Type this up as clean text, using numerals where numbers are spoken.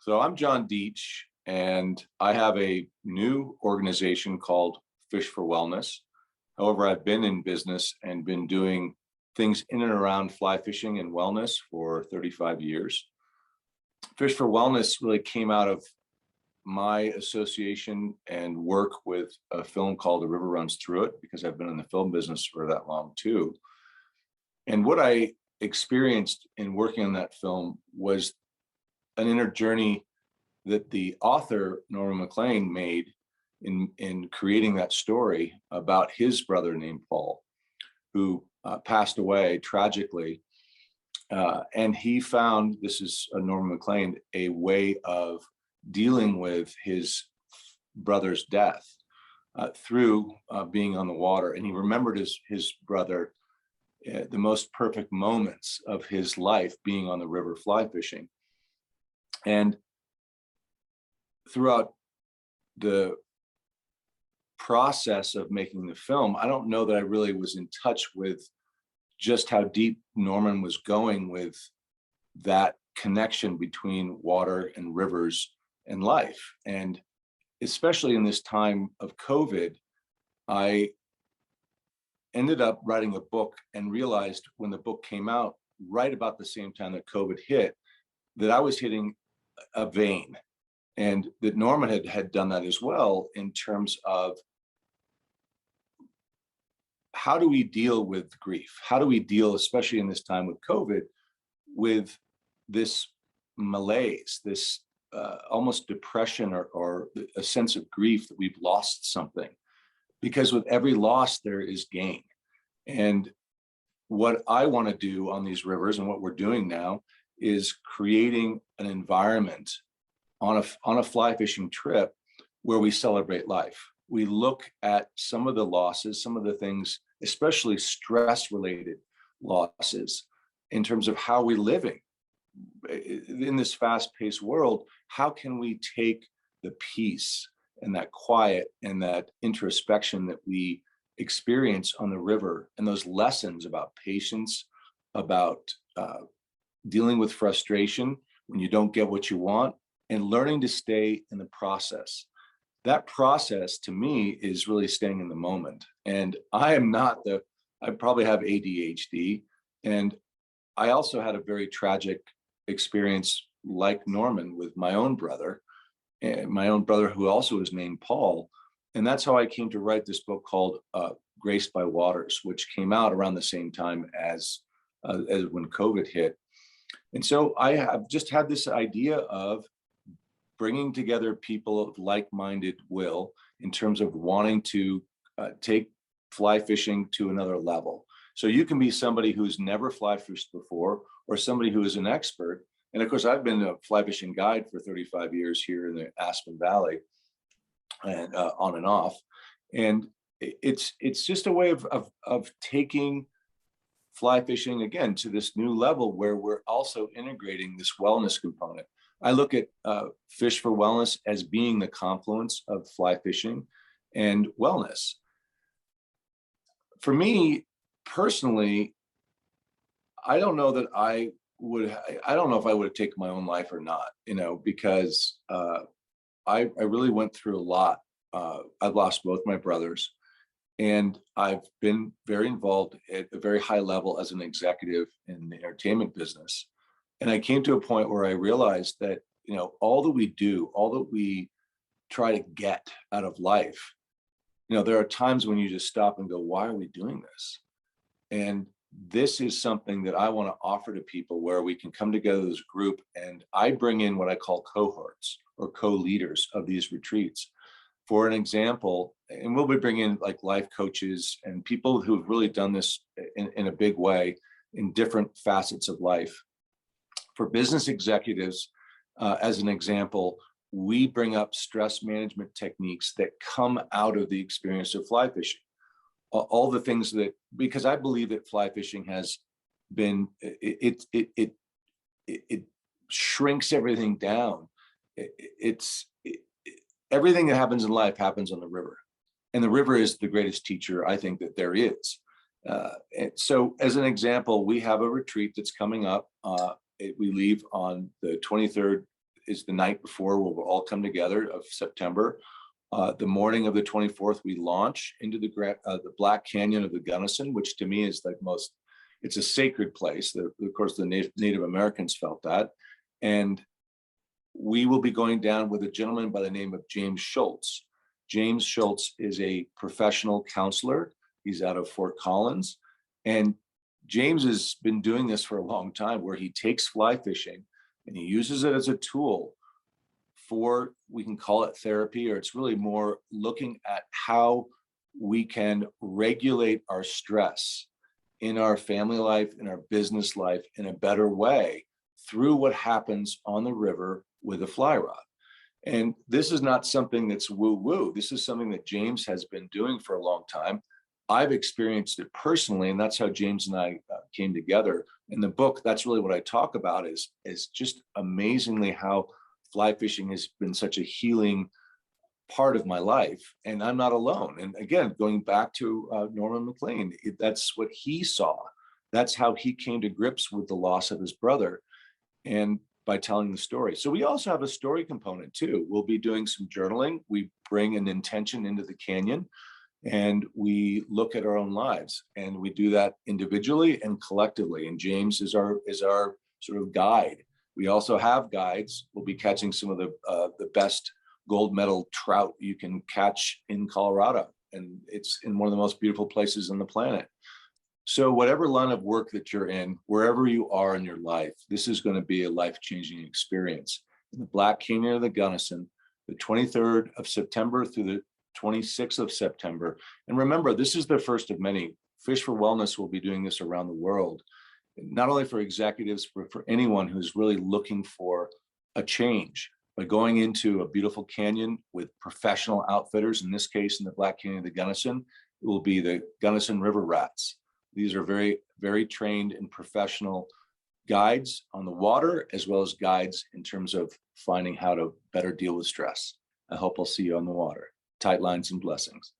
So I'm John Dietsch, and I have a new organization called Fish for Wellness. However, I've been in business and been doing things in and around fly fishing and wellness for 35 years. Fish for Wellness really came out of my association and work with a film called The River Runs Through It, because I've been in the film business for that long too. And what I experienced in working on that film was an inner journey that the author, Norman MacLean, made in creating that story about his brother named Paul, who passed away tragically. And he found, this is Norman MacLean, a way of dealing with his brother's death through being on the water. And he remembered his brother, the most perfect moments of his life being on the river fly fishing. And throughout the process of making the film, I don't know that I really was in touch with just how deep Norman was going with that connection between water and rivers and life. And especially in this time of COVID, I ended up writing a book and realized when the book came out, right about the same time that COVID hit, that I was hitting a vein, and that Norman had done that as well, in terms of how do we deal with grief? How do we deal, especially in this time with COVID, with this malaise, this almost depression or a sense of grief that we've lost something? Because with every loss, there is gain. And what I want to do on these rivers, and what we're doing now, is creating an environment on a fly fishing trip where we celebrate life. We look at some of the losses, some of the things, especially stress related losses, in terms of how we're living in this fast paced world. How can we take the peace and that quiet and that introspection that we experience on the river, and those lessons about patience, about dealing with frustration when you don't get what you want, and learning to stay in the process. That process to me is really staying in the moment. And I probably have ADHD. And I also had a very tragic experience like Norman with my own brother who also is named Paul. And that's how I came to write this book called Graced by Waters, which came out around the same time as when COVID hit. And so I have just had this idea of bringing together people of like-minded will in terms of wanting to take fly fishing to another level. So you can be somebody who's never fly fished before, or somebody who is an expert. And of course, I've been a fly fishing guide for 35 years here in the Aspen Valley, and on and off. And it's just a way of taking fly fishing again to this new level, where we're also integrating this wellness component. I look at Fish for Wellness as being the confluence of fly fishing and wellness. For me personally, I don't know if I would have taken my own life or not, because I really went through a lot. I've lost both my brothers, and I've been very involved at a very high level as an executive in the entertainment business. And I came to a point where I realized that, all that we do, all that we try to get out of life, there are times when you just stop and go, why are we doing this? And this is something that I want to offer to people, where we can come together as a group, and I bring in what I call cohorts or co-leaders of these retreats. For an example, and we'll be bringing in like life coaches and people who have really done this in a big way in different facets of life. For business executives, as an example, we bring up stress management techniques that come out of the experience of fly fishing. All the things that, because I believe that fly fishing has been, it shrinks everything down. Everything that happens in life happens on the river, and the river is the greatest teacher I think that there is. So as an example, we have a retreat that's coming up. We leave on the 23rd is the night before where we'll all come together of September. The morning of the 24th, we launch into the Black Canyon of the Gunnison, which to me is like it's a sacred place. Of course, the Native Americans felt that. And we will be going down with a gentleman by the name of James Schultz. James Schultz is a professional counselor. He's out of Fort Collins. And James has been doing this for a long time, where he takes fly fishing and he uses it as a tool for, we can call it therapy, or it's really more looking at how we can regulate our stress in our family life, in our business life in a better way through what happens on the river with a fly rod. And this is not something that's woo-woo. This is something that James has been doing for a long time. I've experienced it personally, and that's how James and I came together. In the book, that's really what I talk about, is just amazingly how fly fishing has been such a healing part of my life, and I'm not alone. And again, going back to Norman McLean, that's what he saw. That's how he came to grips with the loss of his brother, and by telling the story. So we also have a story component too. We'll be doing some journaling. We bring an intention into the canyon, and we look at our own lives, and we do that individually and collectively. And James is our sort of guide. We also have guides. We'll be catching some of the best gold medal trout you can catch in Colorado, and it's in one of the most beautiful places on the planet. So whatever line of work that you're in, wherever you are in your life, this is going to be a life-changing experience. In the Black Canyon of the Gunnison, the 23rd of September through the 26th of September. And remember, this is the first of many. Fish for Wellness will be doing this around the world, not only for executives, but for anyone who's really looking for a change. By going into a beautiful canyon with professional outfitters, in this case, in the Black Canyon of the Gunnison, it will be the Gunnison River Rats. These are very, very trained and professional guides on the water, as well as guides in terms of finding how to better deal with stress. I hope I'll see you on the water. Tight lines and blessings.